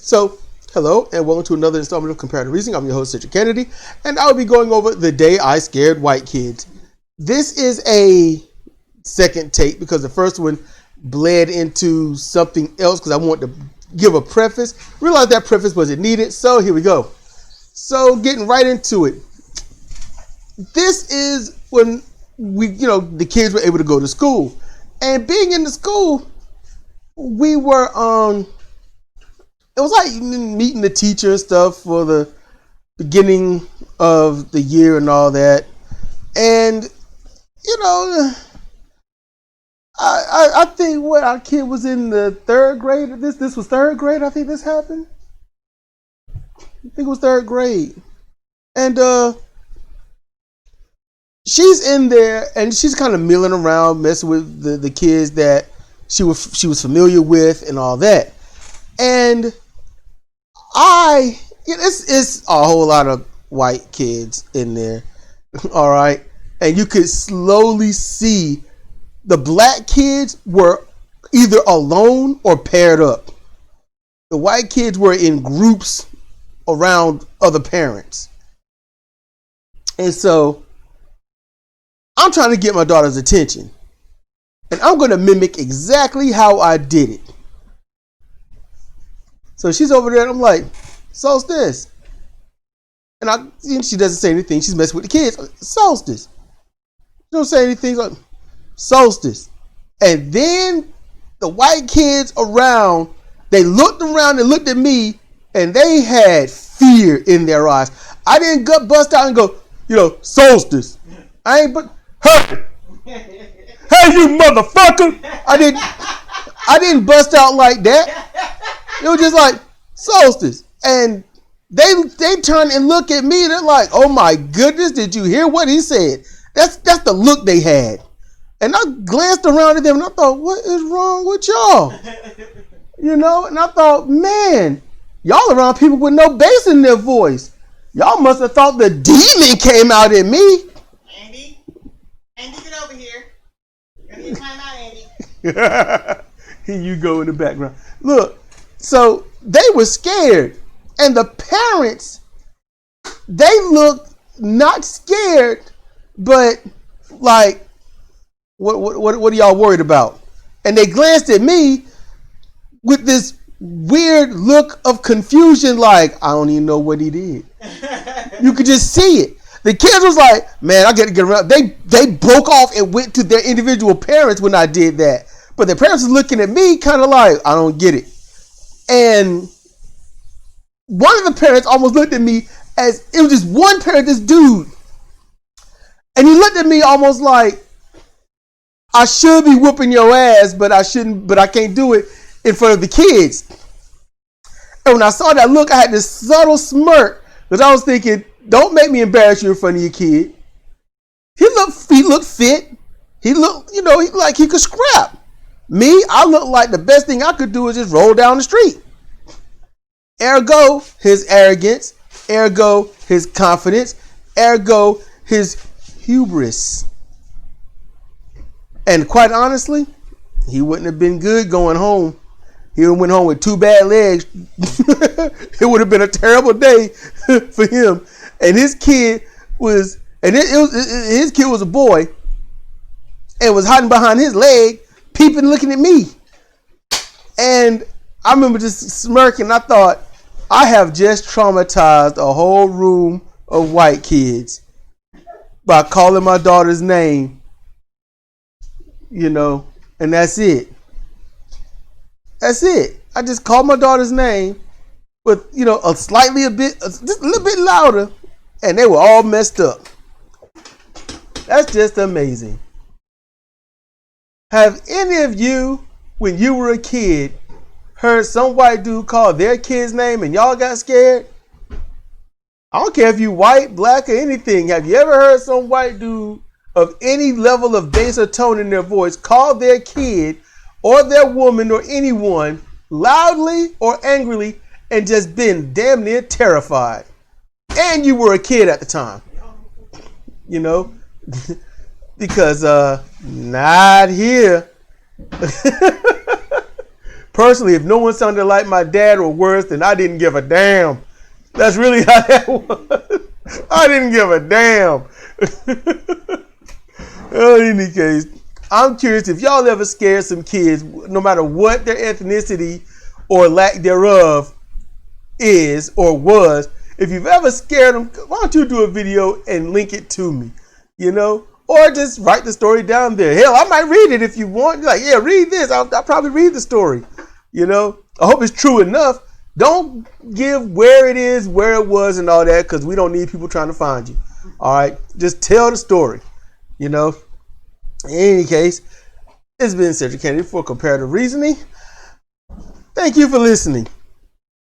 So, hello and welcome to another installment of Comparative Reasoning. I'm your host, Sidra Kennedy, and I will be going over The Day I Scared White Kids. This is a second take because the first one bled into something else because I wanted to give a preface. Realized that preface wasn't needed, so here we go. So, getting right into it. This is when the kids were able to go to school. And being in the school, we were it was like meeting the teacher and stuff for the beginning of the year and all that. And I think our kid was in the third grade. This was third grade. I think this happened. I think it was third grade. And she's in there and she's kind of milling around, messing with the kids that she was familiar with and all that. And it's a whole lot of white kids in there. All right. And you could slowly see the black kids were either alone or paired up. The white kids were in groups around other parents. And so I'm trying to get my daughter's attention. And I'm going to mimic exactly how I did it. So she's over there and I'm like, solstice. And she doesn't say anything. She's messing with the kids. Solstice. She don't say anything. Like, solstice. And then the white kids around, they looked around and looked at me and they had fear in their eyes. I didn't bust out and go, solstice. I ain't but her. Hey, you motherfucker! I didn't bust out like that. It was just like solstice, and they turn and look at me. And they're like, "Oh my goodness! Did you hear what he said?" That's the look they had. And I glanced around at them, and I thought, "What is wrong with y'all?" And I thought, "Man, y'all around people with no bass in their voice. Y'all must have thought the demon came out in me." Andy, get over here. You're going to time out, Andy. Here you go in the background. Look, so they were scared. And the parents, they looked not scared, but like, what are y'all worried about? And they glanced at me with this weird look of confusion, like, I don't even know what he did. You could just see it. The kids was like, man, I got to get around. They broke off and went to their individual parents when I did that. But the parents was looking at me kind of like, I don't get it. And one of the parents almost looked at me as, it was just one parent, this dude. And he looked at me almost like, I should be whooping your ass, but I shouldn't, but I can't do it in front of the kids. And when I saw that look, I had this subtle smirk because I was thinking, don't make me embarrass you in front of your kid. He looked fit. He looked, like he could scrap. Me, I looked like the best thing I could do is just roll down the street. Ergo, his arrogance. Ergo, his confidence. Ergo, his hubris. And quite honestly, he wouldn't have been good going home. He would have went home with two bad legs. It would have been a terrible day for him. And his kid was, his kid was a boy and was hiding behind his leg, peeping, looking at me. And I remember just smirking. I thought, I have just traumatized a whole room of white kids by calling my daughter's name, and that's it. That's it. I just called my daughter's name with, just a little bit louder, and they were all messed up. That's just amazing. Have any of you, when you were a kid, heard some white dude call their kid's name and y'all got scared? I don't care if you white, black, or anything. Have you ever heard some white dude of any level of bass or tone in their voice call their kid or their woman or anyone loudly or angrily and just been damn near terrified? And you were a kid at the time. Because not here. Personally, if no one sounded like my dad or worse, then I didn't give a damn. That's really how that was. I didn't give a damn. In any case, I'm curious if y'all ever scared some kids, no matter what their ethnicity or lack thereof is or was. If you've ever scared them, why don't you do a video and link it to me, you know? Or just write the story down there. Hell, I might read it if you want. You're like, yeah, read this. I'll probably read the story, you know? I hope it's true enough. Don't give where it is, where it was, and all that, because we don't need people trying to find you. All right? Just tell the story, you know? In any case, it's been Sidra Kennedy for Comparative Reasoning. Thank you for listening.